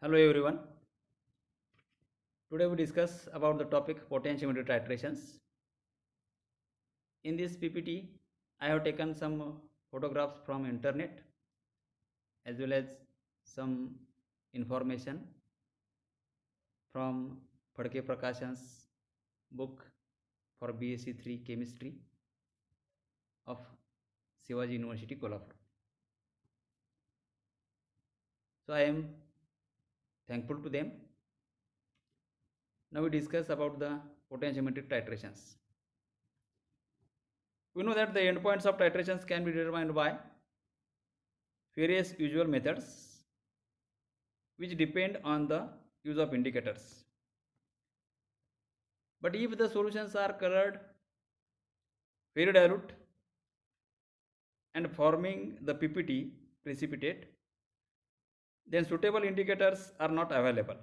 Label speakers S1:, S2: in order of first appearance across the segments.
S1: Hello everyone. Today we discuss about the topic potentiometer titrations. In this PPT, I have taken some photographs from internet as well as some information from Phadke Prakashan's book for BSc 3 Chemistry of Shivaji University, Kolhapur. So I am thankful to them. Now we discuss about the potentiometric titrations. We know that the endpoints of titrations can be determined by various usual methods which depend on the use of indicators. But if the solutions are colored very dilute and forming the PPT precipitate, then suitable indicators are not available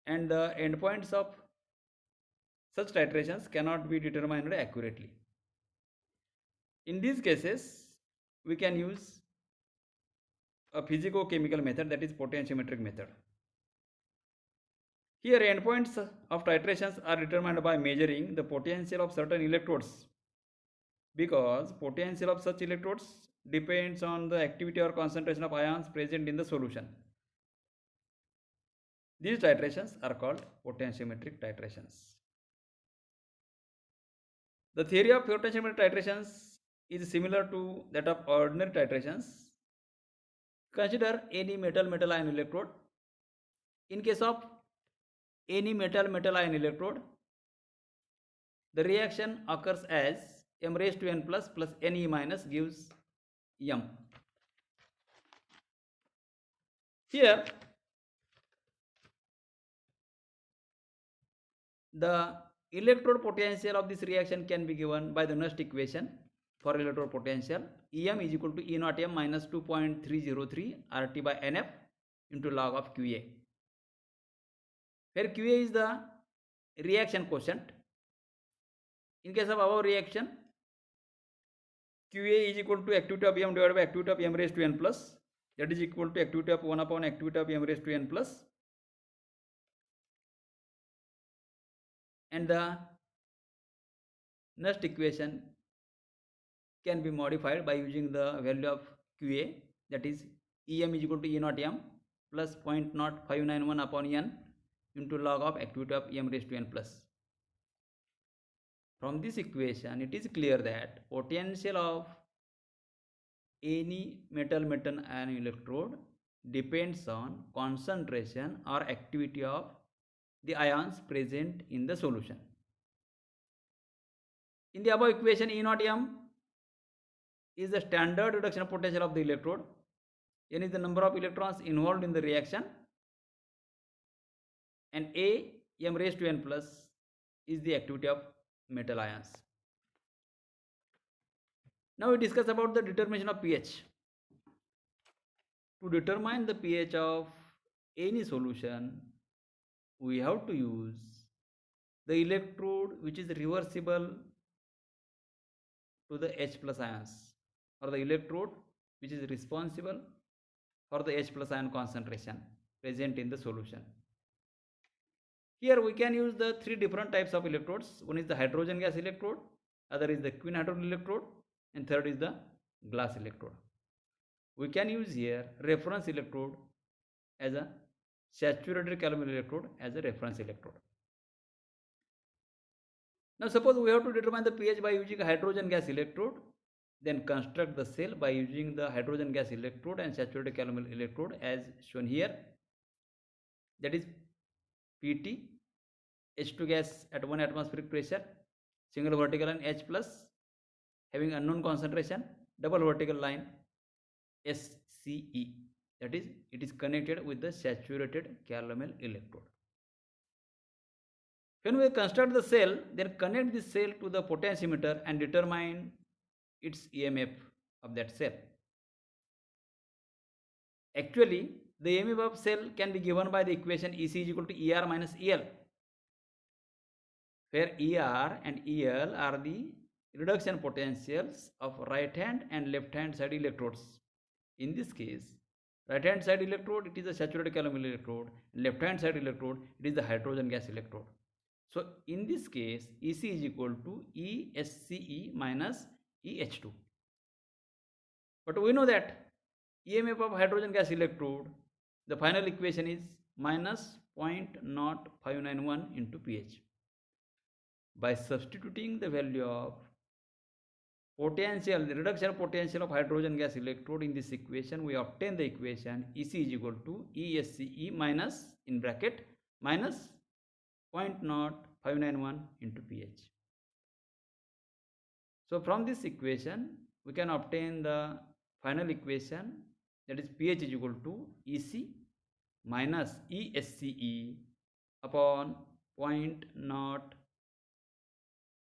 S1: and the endpoints of such titrations cannot be determined accurately. In these cases, we can use a physico-chemical method, that is potentiometric method. Here endpoints of titrations are determined by measuring the potential of certain electrodes, because potential of such electrodes depends on the activity or concentration of ions present in the solution. These titrations are called potentiometric titrations. The theory of potentiometric titrations is similar to that of ordinary titrations. Consider any metal ion electrode. In case of any metal ion electrode, the reaction occurs as m raised to n plus Ne minus gives m. Here the electrode potential of this reaction can be given by the next equation for electrode potential. Em is equal to E naught m minus 2.303 RT by Nf into log of Qa, where Qa is the reaction quotient. In case of our reaction, Qa is equal to activity of m divided by activity of m raised to n plus, that is equal to activity of 1 upon activity of m raised to n plus, and the next equation can be modified by using the value of Qa, that is Em is equal to E naught m plus 0.0591 upon n into log of activity of m raised to n plus. From this equation, it is clear that potential of any metal ion electrode depends on concentration or activity of the ions present in the solution. In the above equation, E naught m is the standard reduction potential of the electrode. N is the number of electrons involved in the reaction, and A m raised to n plus is the activity of metal ions. Now we discuss about the determination of pH. To determine the pH of any solution, we have to use the electrode which is reversible to the H plus ions, or the electrode which is responsible for the H plus ion concentration present in the solution. Here we can use the three different types of electrodes. One is the hydrogen gas electrode, other is the quin hydrogen electrode, and third is the glass electrode. We can use here reference electrode as a saturated calomel electrode as a reference electrode. Now suppose we have to determine the pH by using a hydrogen gas electrode, then construct the cell by using the hydrogen gas electrode and saturated calomel electrode as shown here, that is PT, H2 gas at 1 atmospheric pressure, single vertical line H plus having unknown concentration, double vertical line SCE, that is it is connected with the saturated calomel electrode. When we construct the cell, then connect this cell to the potentiometer and determine its EMF of that cell. Actually, the EMF of cell can be given by the equation EC is equal to ER minus EL, where ER and EL are the reduction potentials of right hand and left hand side electrodes. In this case, Right hand side electrode, it is the saturated calamine electrode. Left hand side electrode, it is the hydrogen gas electrode. So in this case, EC is equal to ESCE minus EH2. But we know that EMF of hydrogen gas electrode, the final equation is minus 0.0591 into pH. By substituting the value of potential, the reduction potential of hydrogen gas electrode in this equation, we obtain the equation EC is equal to ESCE minus, in bracket, minus 0.0591 into pH. So from this equation, we can obtain the final equation, that is pH is equal to EC minus ESCE upon 0.0,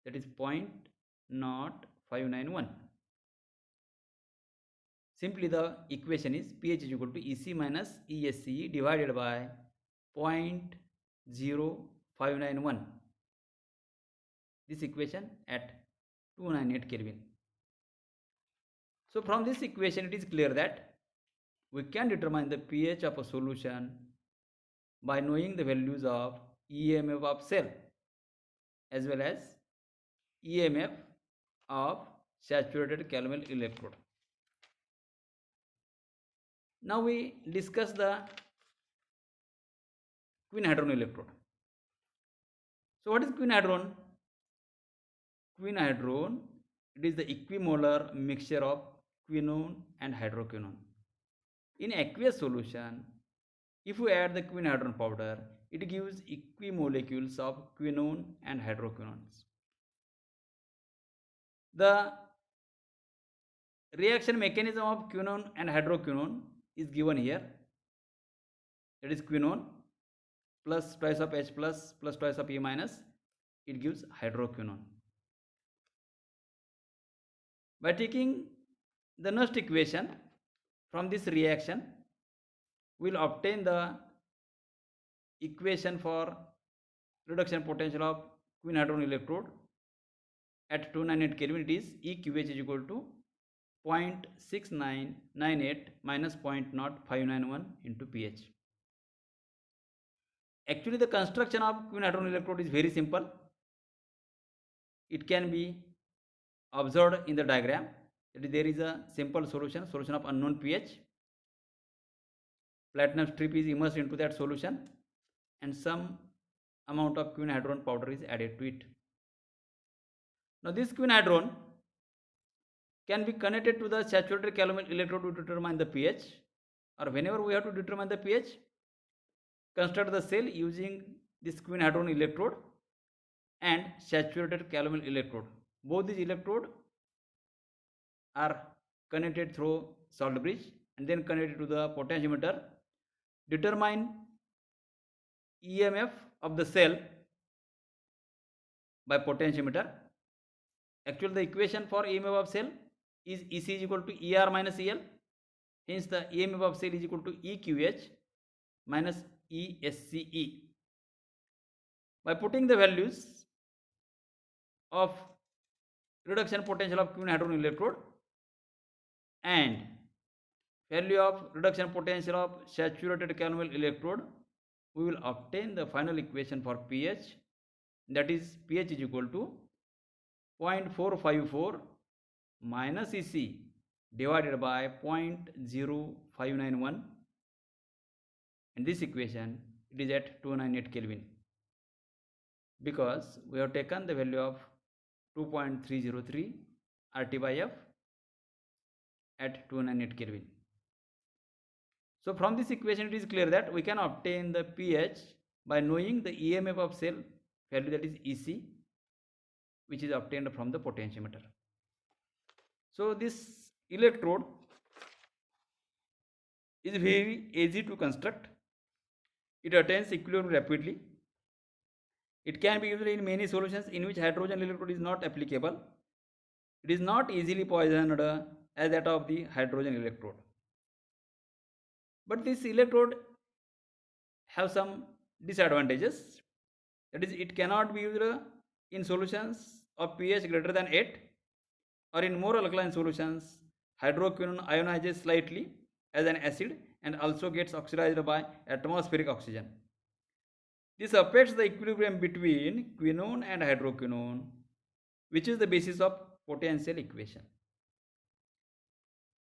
S1: that is 0.0591. Simply the equation is pH is equal to EC minus ESCE divided by 0.0591. This equation at 298 Kelvin. So from this equation, it is clear that we can determine the pH of a solution by knowing the values of EMF of cell as well as EMF of saturated calamine electrode. Now we discuss the quinhydron electrode. So what is quinhydron? Quinhydron, it is the equimolar mixture of quinone and hydroquinone. In aqueous solution, if we add the quinhydron powder, it gives equimolecules of quinone and hydroquinones. The reaction mechanism of quinone and hydroquinone is given here. That is quinone plus twice of H plus twice of E minus, it gives hydroquinone. By taking the next equation from this reaction, we will obtain the equation for reduction potential of quinhydron electrode at 298 Kelvin. It is EQH is equal to 0.6998 minus 0.0591 into pH. Actually, the construction of quinhydron electrode is very simple. It can be observed in the diagram. That is, there is a simple solution of unknown pH. Platinum strip is immersed into that solution and some amount of quinhydron powder is added to it. Now this quinhydron can be connected to the saturated calamine electrode to determine the pH, or whenever we have to determine the pH, construct the cell using this quinhydron electrode and saturated calamine electrode. Both these electrodes are connected through salt bridge and then connected to the potentiometer. Determine EMF of the cell by potentiometer. Actually, the equation for EMF of cell is EC is equal to ER minus EL. Hence, the EMF of cell is equal to EQH minus ESCE. By putting the values of reduction potential of quinhydron electrode and value of reduction potential of saturated calamine electrode, we will obtain the final equation for pH. That is, pH is equal to 0.454 minus EC divided by 0.0591. In this equation, it is at 298 Kelvin because we have taken the value of 2.303 RT by F at 298 Kelvin. So from this equation, it is clear that we can obtain the pH by knowing the EMF of cell value, that is EC, which is obtained from the potentiometer. So this electrode is very easy to construct. It attains equilibrium rapidly. It can be used in many solutions in which hydrogen electrode is not applicable. It is not easily poisoned as that of the hydrogen electrode. But this electrode have some disadvantages. That is, it cannot be used in solutions of pH greater than 8, or in more alkaline solutions, hydroquinone ionizes slightly as an acid and also gets oxidized by atmospheric oxygen. This affects the equilibrium between quinone and hydroquinone, which is the basis of potential equation.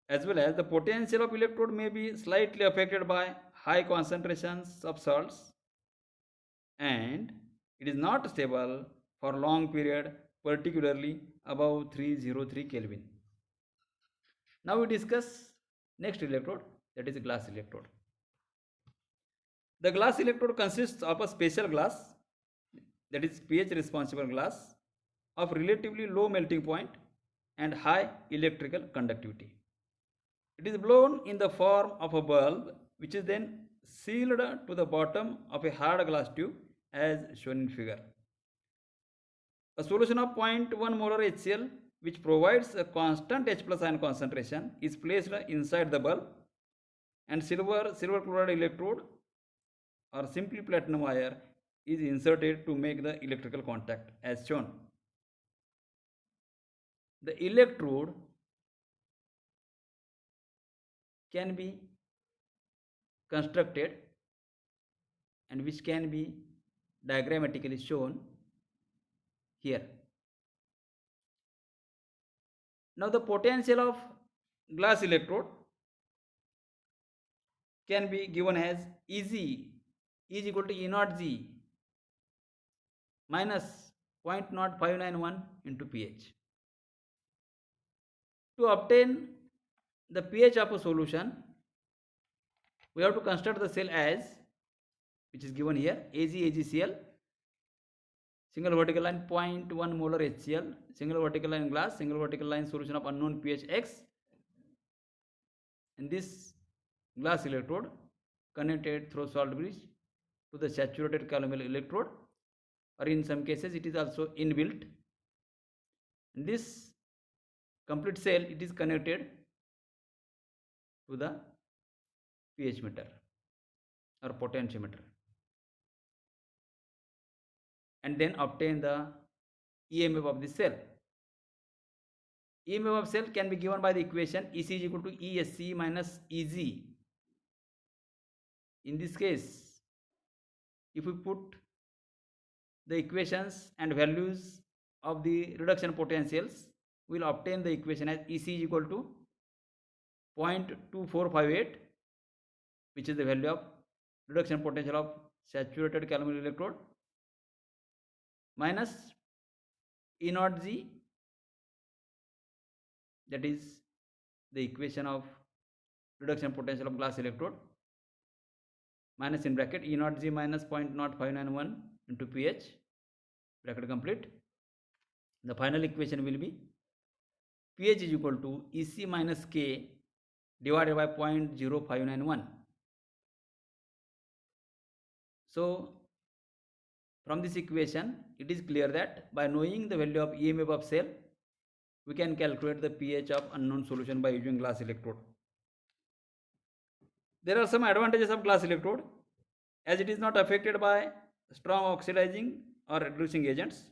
S1: As well as the potential of electrode may be slightly affected by high concentrations of salts, and it is not stable for long period, particularly above 303 Kelvin. Now we discuss next electrode, that is glass electrode. The glass electrode consists of a special glass, that is pH responsive glass, of relatively low melting point and high electrical conductivity. It is blown in the form of a bulb, which is then sealed to the bottom of a hard glass tube as shown in figure. A solution of 0.1 molar HCl, which provides a constant H plus ion concentration, is placed inside the bulb, and silver chloride electrode or simply platinum wire is inserted to make the electrical contact as shown. The electrode can be constructed and which can be diagrammatically shown here. Now the potential of glass electrode can be given as Eg is equal to E naught G minus 0.0591 into pH. To obtain the pH of a solution, we have to construct the cell as, which is given here, AgCl, single vertical line 0.1 molar HCl, single vertical line glass, single vertical line solution of unknown pH X, and this glass electrode connected through salt bridge to the saturated calomel electrode, or in some cases it is also inbuilt. And this complete cell, it is connected to the pH meter or potentiometer, and then obtain the EMF of the cell. EMF of cell can be given by the equation EC is equal to ESC minus EG. In this case, if we put the equations and values of the reduction potentials, we will obtain the equation as EC is equal to 0.2458, which is the value of reduction potential of saturated calomel electrode, minus E naught G, that is the equation of reduction potential of glass electrode, minus in bracket E naught G minus 0.0591 into pH, bracket complete. The final equation will be pH is equal to EC minus K divided by 0.0591. So from this equation, it is clear that by knowing the value of EMF of cell, we can calculate the pH of unknown solution by using glass electrode. There are some advantages of glass electrode, as it is not affected by strong oxidizing or reducing agents.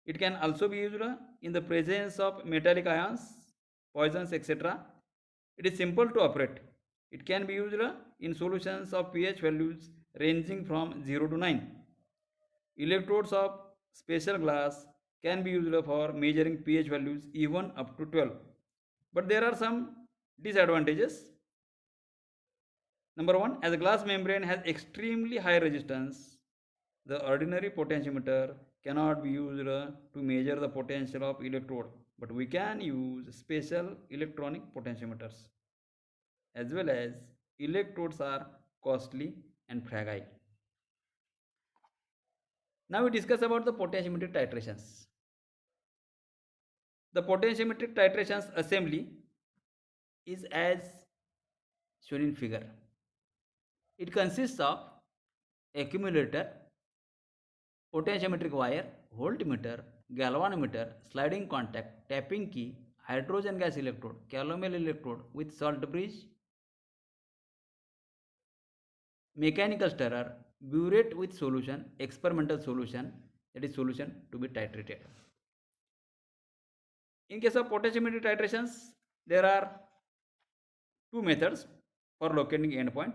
S1: It can also be used in the presence of metallic ions, poisons, etc. It is simple to operate. It can be used in solutions of pH values ranging from 0 to 9. Electrodes of special glass can be used for measuring pH values even up to 12. But there are some disadvantages. Number one, as a glass membrane has extremely high resistance, the ordinary potentiometer cannot be used to measure the potential of electrode, but we can use special electronic potentiometers. As well as electrodes are costly and fragile. Now we discuss about the potentiometric titrations. The potentiometric titrations assembly is as shown in figure. It consists of accumulator, potentiometric wire, voltmeter, galvanometer, sliding contact, tapping key, hydrogen gas electrode, calomel electrode with salt bridge, mechanical stirrer, burette with solution, experimental solution, that is solution to be titrated. In case of potentiometric titrations, there are two methods. for locating endpoint.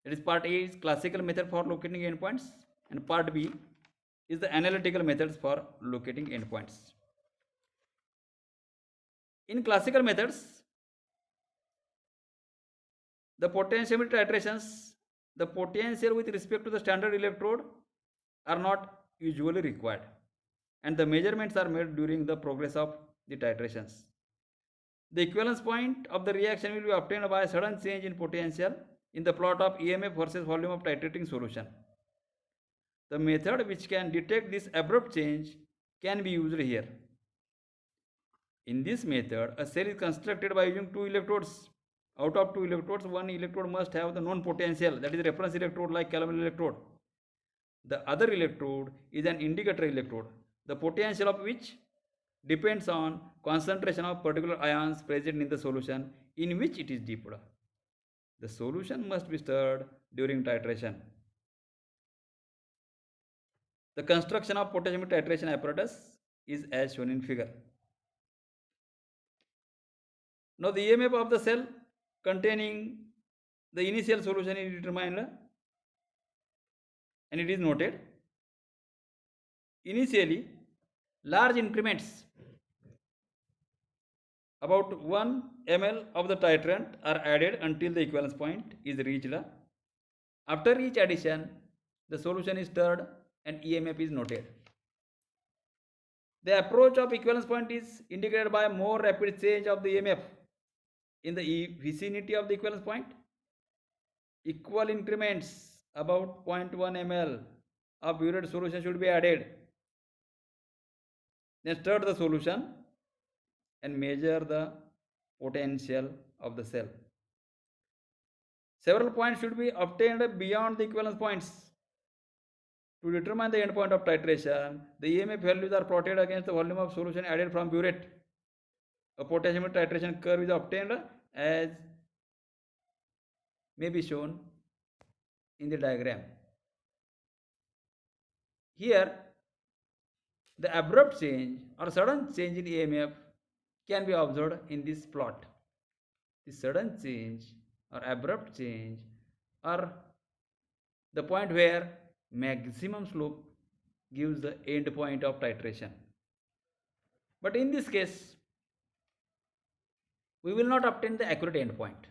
S1: That is, part A is classical method for locating endpoints, and part B is the analytical methods for locating endpoints. In classical methods, the potentiometer iterations, the potential with respect to the standard electrode are not usually required, and the measurements are made during the progress of the titrations. The equivalence point of the reaction will be obtained by a sudden change in potential in the plot of EMF versus volume of titrating solution. The method which can detect this abrupt change can be used here. In this method, a cell is constructed by using two electrodes. Out of two electrodes, one electrode must have the known potential, that is a reference electrode like calomel electrode. The other electrode is an indicator electrode, the potential of which depends on concentration of particular ions present in the solution in which it is dipped. The solution must be stirred during titration. The construction of potentiometer titration apparatus is as shown in figure. Now the EMF of the cell containing the initial solution is determined, and it is noted. Initially, large increments about 1 ml of the titrant are added until the equivalence point is reached. After each addition, the solution is stirred and EMF is noted. The approach of equivalence point is indicated by more rapid change of the EMF in the vicinity of the equivalence point. Equal increments about 0.1 ml of burette solution should be added. Then stir the solution and measure the potential of the cell. Several points should be obtained beyond the equivalence points. To determine the endpoint of titration, the EMF values are plotted against the volume of solution added from burette. A potentiometer titration curve is obtained as may be shown in the diagram. Here, the abrupt change or sudden change in EMF can be observed in this plot. The sudden change or abrupt change are the point where maximum slope gives the end point of titration. But in this case, we will not obtain the accurate end point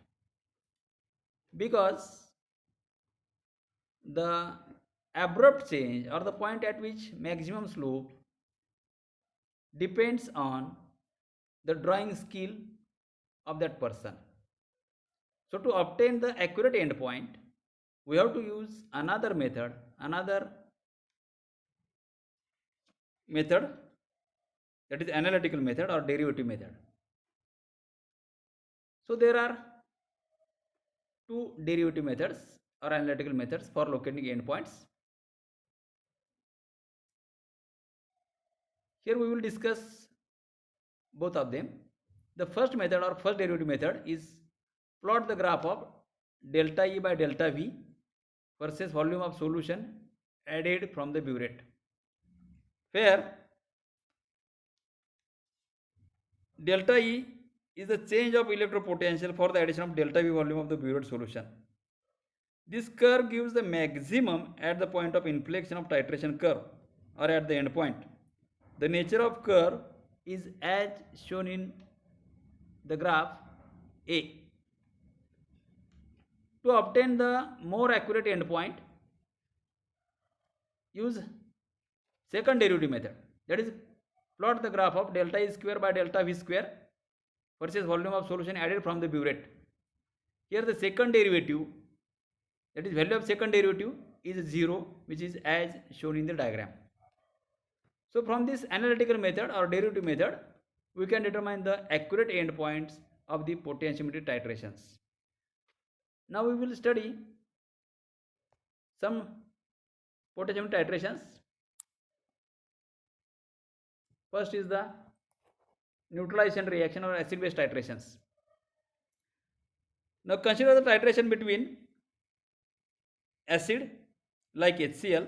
S1: because the abrupt change or the point at which maximum slope depends on the drawing skill of that person. So to obtain the accurate end point, we have to use another method that is analytical method or derivative method. So there are two derivative methods or analytical methods for locating endpoints. Here we will discuss both of them. The first method or first derivative method is plot the graph of delta E by delta V versus volume of solution added from the burette, where delta E is the change of electrode potential for the addition of delta V volume of the burette solution. This curve gives the maximum at the point of inflection of titration curve or at the end point. The nature of curve is as shown in the graph A. To obtain the more accurate endpoint, use second derivative method, that is plot the graph of delta E square by delta V square versus volume of solution added from the burette. Here the second derivative, that is value of second derivative, is 0, which is as shown in the diagram. So from this analytical method or derivative method, we can determine the accurate endpoints of the potentiometer titrations. Now we will study some potentiometer titrations. First is the neutralization reaction or acid-base titrations. Now consider the titration between acid like HCl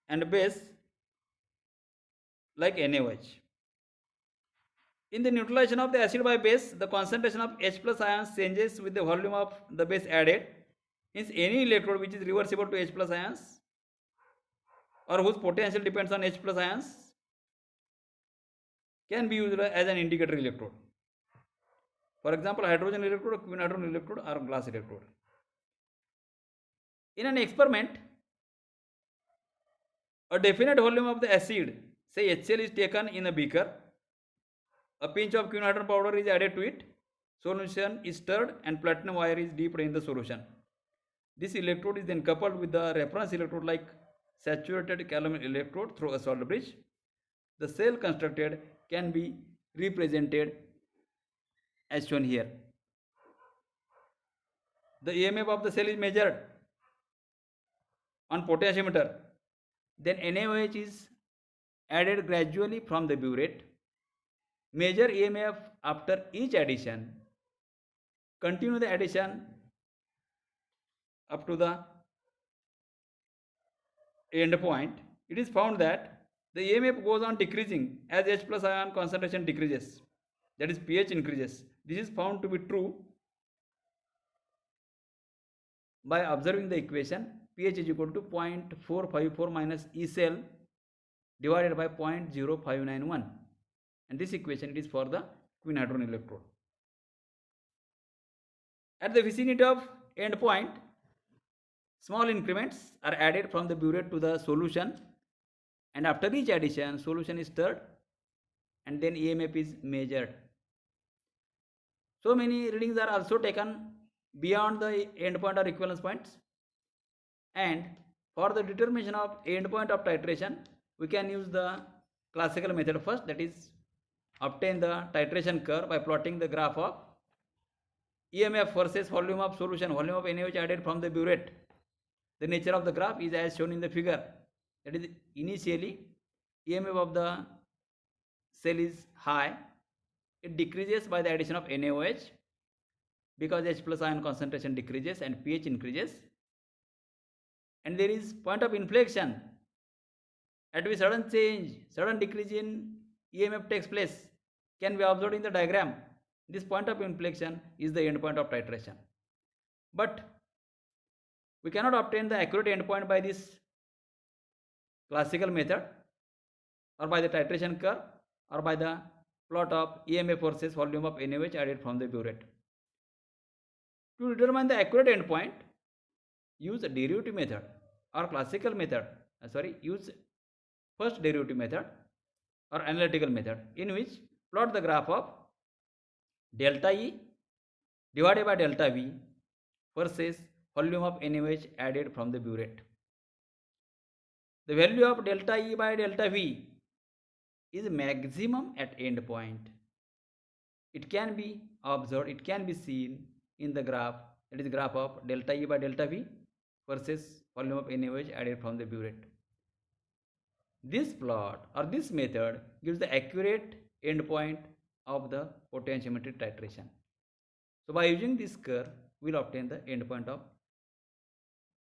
S1: and base like NaOH. In the neutralization of the acid by base, the concentration of H plus ions changes with the volume of the base added. Hence, any electrode which is reversible to H plus ions or whose potential depends on H plus ions can be used as an indicator electrode. For example, hydrogen electrode, quinhydron electrode, or glass electrode. In an experiment, a definite volume of the acid, say HCl, is taken in a beaker. A pinch of quinhydron powder is added to it. Solution is stirred and platinum wire is dipped in the solution. This electrode is then coupled with the reference electrode like saturated calomel electrode through a salt bridge. The cell constructed can be represented as shown here. The EMF of the cell is measured on potentiometer. Then NaOH is added gradually from the burette. Measure EMF after each addition. Continue the addition up to the end point. It is found that the EMF goes on decreasing as H plus ion concentration decreases, that is pH increases. This is found to be true by observing the equation pH is equal to 0.454 minus E cell divided by 0.0591, and this equation it is for the quinhydron electrode. At the vicinity of end point, small increments are added from the burette to the solution, and after each addition, solution is stirred and then EMF is measured. So many readings are also taken beyond the end point or equivalence points, and for the determination of end point of titration, we can use the classical method first, that is obtain the titration curve by plotting the graph of EMF versus volume of solution, volume of NaOH added from the burette. The nature of the graph is as shown in the figure. That is, initially EMF of the cell is high. It decreases by the addition of NaOH because H plus ion concentration decreases and pH increases. And there is point of inflection at which sudden change, sudden decrease in EMF takes place, can be observed in the diagram. This point of inflection is the end point of titration. But we cannot obtain the accurate endpoint by this classical method or by the titration curve or by the plot of EMF versus volume of NaOH added from the burette. To determine the accurate endpoint, use a derivative method or classical method. Use first derivative method or analytical method, in which plot the graph of delta E divided by delta V versus volume of NaOH added from the burette. The value of delta E by delta V is maximum at end point. It can be observed, it can be seen in the graph, that is graph of delta E by delta V versus volume of NaOH added from the burette. This plot or this method gives the accurate endpoint of the potentiometric titration. So by using this curve, we will obtain the endpoint of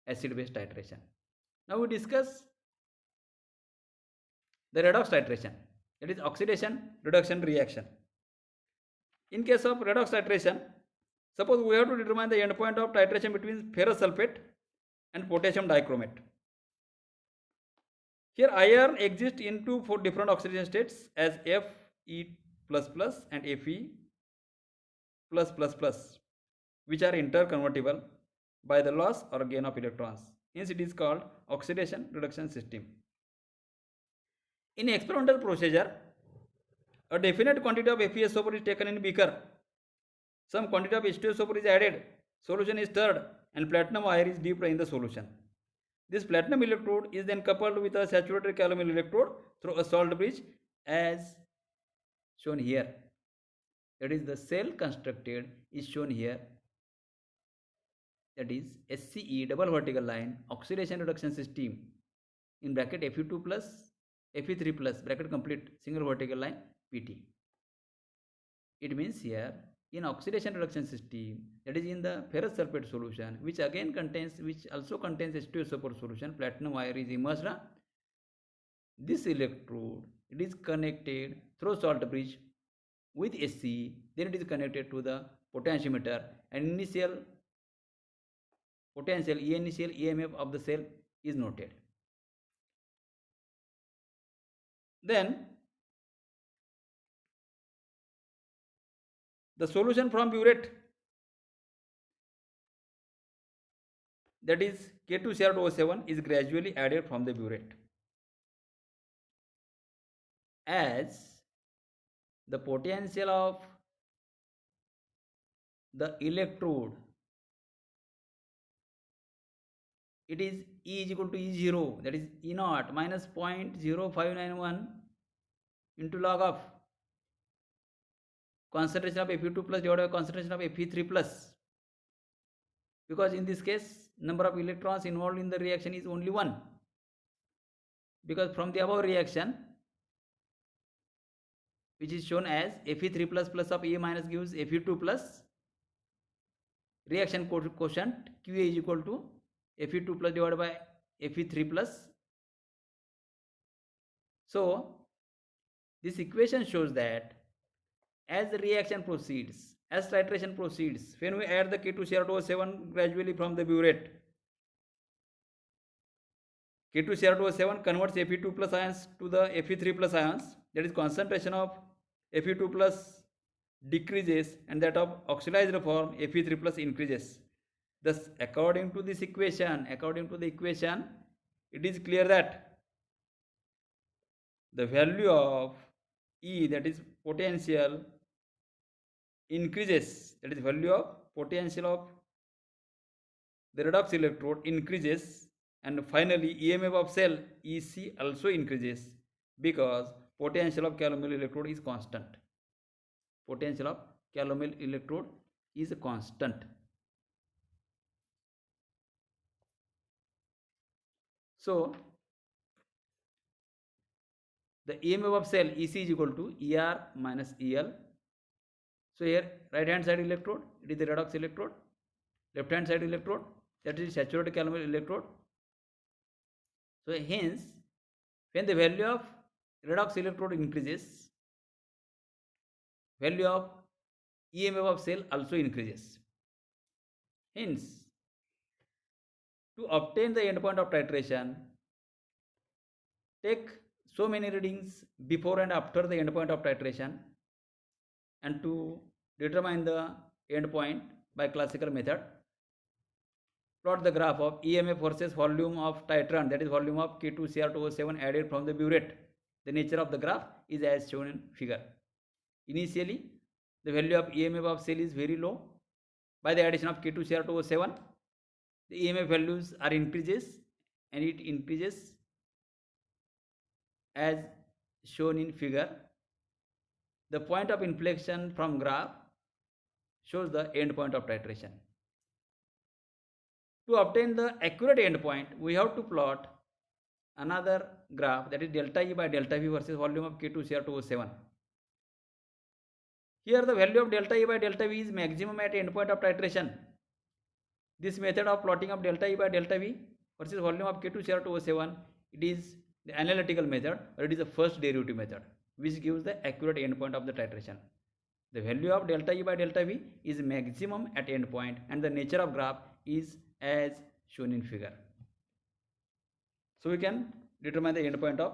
S1: acid-base titration. Now we discuss the redox titration, that is oxidation reduction reaction. In case of redox titration, suppose we have to determine the endpoint of titration between ferrous sulfate and potassium dichromate. Here iron exists in four different oxidation states as Fe++ and Fe++, which are interconvertible by the loss or gain of electrons. Hence it is called oxidation reduction system. In experimental procedure, a definite quantity of FeSO4 is taken in beaker. Some quantity of H2SO4 is added, solution is stirred, and platinum wire is dipped in the solution. This platinum electrode is then coupled with a saturated calomel electrode through a salt bridge as shown here. That is, the cell constructed is shown here. That is SCE double vertical line oxidation reduction system in bracket Fe2 plus Fe3 plus bracket complete single vertical line PT. It means here in oxidation reduction system, that is in the ferrous sulfate solution, which also contains H2SO4 solution, platinum wire is immersed. This electrode, it is connected through salt bridge with AC, then it is connected to the potentiometer, and initial potential initial EMF of the cell is noted. Then the solution from burette, that is K2Cr2O7, is gradually added from the burette as the potential of the electrode, it is E is equal to E0, that is E naught minus 0.0591 into log of concentration of Fe2 plus divided by concentration of Fe3 plus, because in this case number of electrons involved in the reaction is only 1, because from the above reaction, which is shown as Fe3 plus plus of A minus gives Fe2 plus, reaction quotient Qa is equal to Fe2 plus divided by Fe3 plus. So this equation shows that as the reaction proceeds, as titration proceeds, when we add the K2Cr2O7 gradually from the burette, K2Cr2O7 converts Fe2 plus ions to the Fe3 plus ions, that is concentration of Fe2 plus decreases and that of oxidized form Fe3 plus increases. Thus, according to the equation, it is clear that the value of E, that is potential, increases, that is value of potential of the redox electrode increases, and finally EMF of cell EC also increases because potential of calomel electrode is constant. Potential of calomel electrode is constant. So the EMF of cell EC is equal to ER minus EL. So here right hand side electrode, it is the redox electrode, left hand side electrode, that is saturated calomel electrode. So hence, when the value of redox electrode increases, value of EMF of cell also increases. Hence, to obtain the endpoint of titration, take so many readings before and after the endpoint of titration, and to determine the endpoint by classical method, plot the graph of EMF versus volume of titrant, that is volume of K2Cr2O7 added from the burette. The nature of the graph is as shown in figure. Initially, the value of EMF of cell is very low. By the addition of K2Cr2O7, the EMF values are increases, and it increases as shown in figure. The point of inflection from graph shows the end point of titration. To obtain the accurate endpoint, we have to plot another graph, that is delta E by delta V versus volume of K2Cr2O7. Here the value of delta E by delta V is maximum at endpoint of titration. This method of plotting of delta E by delta V versus volume of K2Cr2O7, it is the analytical method, or it is the first derivative method, which gives the accurate endpoint of the titration. The value of delta E by delta V is maximum at endpoint, and the nature of graph is as shown in figure. So we can determine the endpoint of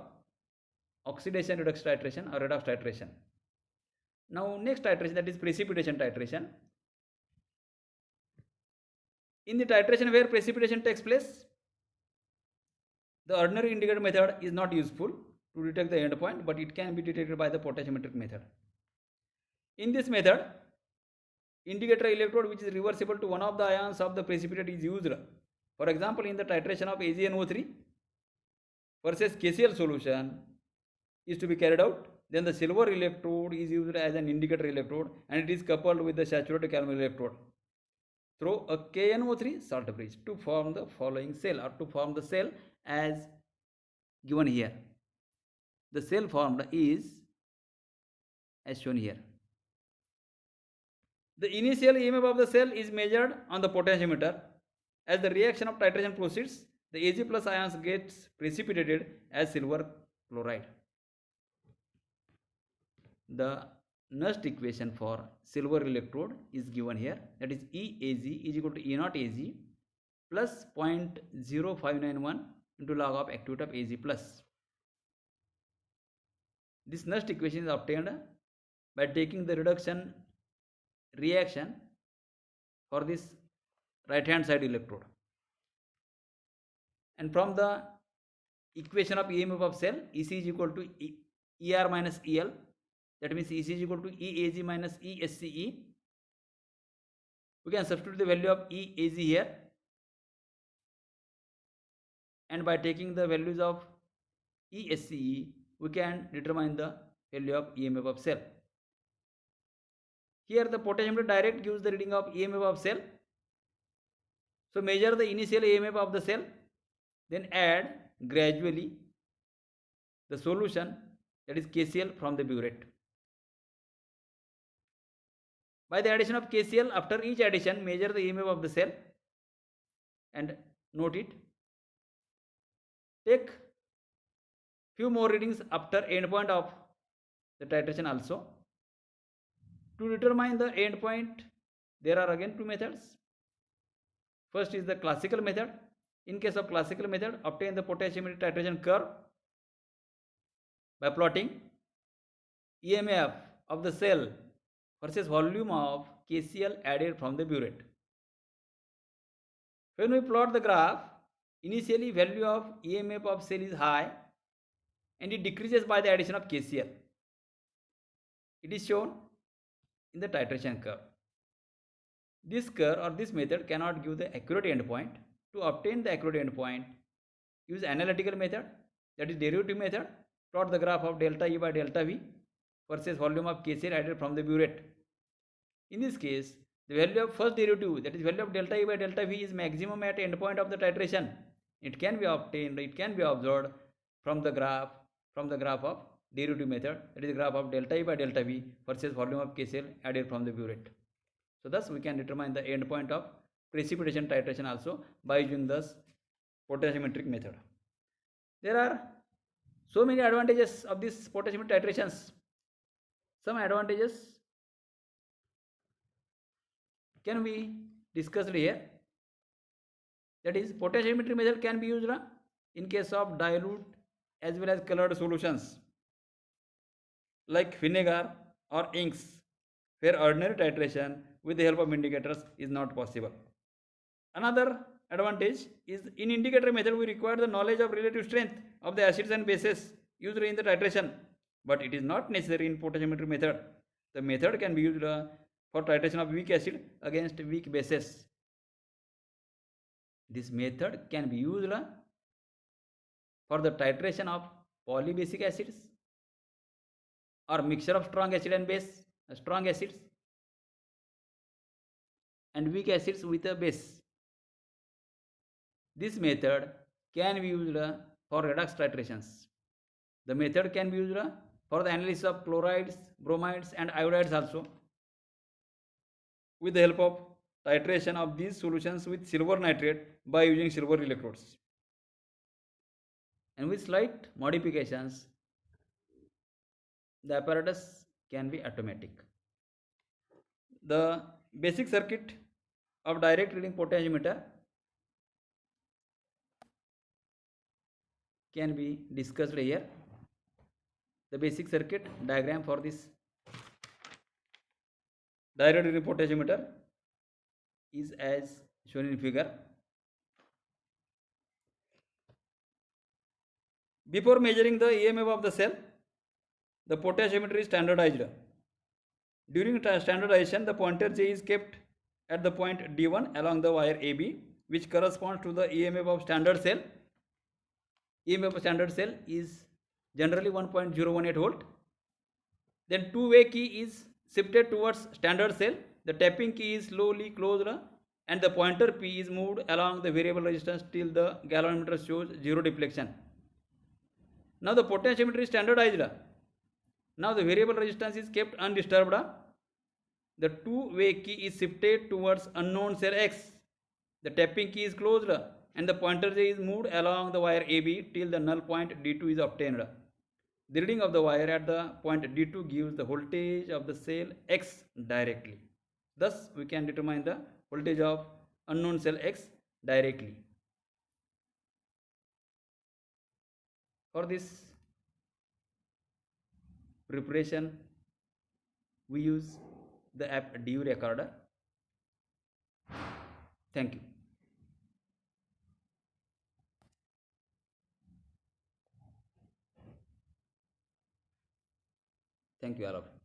S1: oxidation redox titration or redox titration. Now next titration, that is precipitation titration. In the titration where precipitation takes place, the ordinary indicator method is not useful to detect the endpoint, but it can be detected by the potentiometric method. In this method, indicator electrode which is reversible to one of the ions of the precipitate is used. For example, in the titration of AgNO3 versus KCl solution is to be carried out, then the silver electrode is used as an indicator electrode, and it is coupled with the saturated calomel electrode through a KNO3 salt bridge to form the following cell, or to form the cell as given here. The cell formed is as shown here. The initial EMF of the cell is measured on the potentiometer. As the reaction of titration proceeds, the Ag plus ions gets precipitated as silver chloride. The Nernst equation for silver electrode is given here. That is EAZ is equal to E naught AZ plus 0.0591 into log of activity of AZ plus. This Nernst equation is obtained by taking the reduction reaction for this right hand side electrode. And from the equation of EMF of cell, EC is equal to ER minus EL. That means EC is equal to EAZ minus ESCE. We can substitute the value of EAZ here. And by taking the values of ESCE, we can determine the value of EMF of cell. Here the potentiometer direct gives the reading of EMF of cell. So measure the initial EMF of the cell, then add gradually the solution, that is KCl, from the burette. By the addition of KCl, after each addition, measure the EMF of the cell and note it. Take few more readings after endpoint of the titration also. To determine the endpoint, there are again two methods. First is the classical method. In case of classical method, obtain the potentiometer titration curve by plotting EMF of the cell versus volume of KCl added from the burette. When we plot the graph, initially value of EMF of cell is high and it decreases by the addition of KCl. It is shown in the titration curve. This curve or this method cannot give the accurate endpoint. To obtain the accurate endpoint, use analytical method, that is derivative method. Plot the graph of delta E by delta V versus volume of KCl added from the burette. In this case, the value of first derivative, that is value of delta E by delta V, is maximum at endpoint of the titration. It can be obtained, it can be observed from the graph of derivative method, that is graph of delta E by delta V versus volume of KCl added from the burette. So thus we can determine the endpoint of precipitation titration also by using this potentiometric method. There are so many advantages of this potentiometer titrations. Some advantages can be discussed here. That is, potentiometric method can be used in case of dilute as well as colored solutions like vinegar or inks, where ordinary titration with the help of indicators is not possible. Another advantage is in indicator method we require the knowledge of relative strength of the acids and bases used in the titration, but it is not necessary in potentiometric method. The method can be used for titration of weak acid against weak bases. This method can be used for the titration of polybasic acids or mixture of strong acid and base, strong acids and weak acids with a base. This method can be used for redox titrations. The method can be used for the analysis of chlorides, bromides and iodides also, with the help of titration of these solutions with silver nitrate by using silver electrodes. And with slight modifications, the apparatus can be automatic. The basic circuit of direct reading potentiometer can be discussed here. The basic circuit diagram for this direct reading potentiometer is as shown in figure. Before measuring the EMF of the cell, the potentiometer is standardized. During standardization, the pointer J is kept at the point D1 along the wire AB, which corresponds to the EMF of standard cell. EMF of standard cell is generally 1.018 volt. Then two-way key is shifted towards standard cell. The tapping key is slowly closed and the pointer P is moved along the variable resistance till the galvanometer shows zero deflection. Now the potentiometer is standardized. Now the variable resistance is kept undisturbed. The two-way key is shifted towards unknown cell X. The tapping key is closed and the pointer J is moved along the wire AB till the null point D2 is obtained. The reading of the wire at the point D2 gives the voltage of the cell X directly. Thus, we can determine the voltage of unknown cell X directly. For this preparation, we use the app DU Recorder. Thank you. Thank you all of you.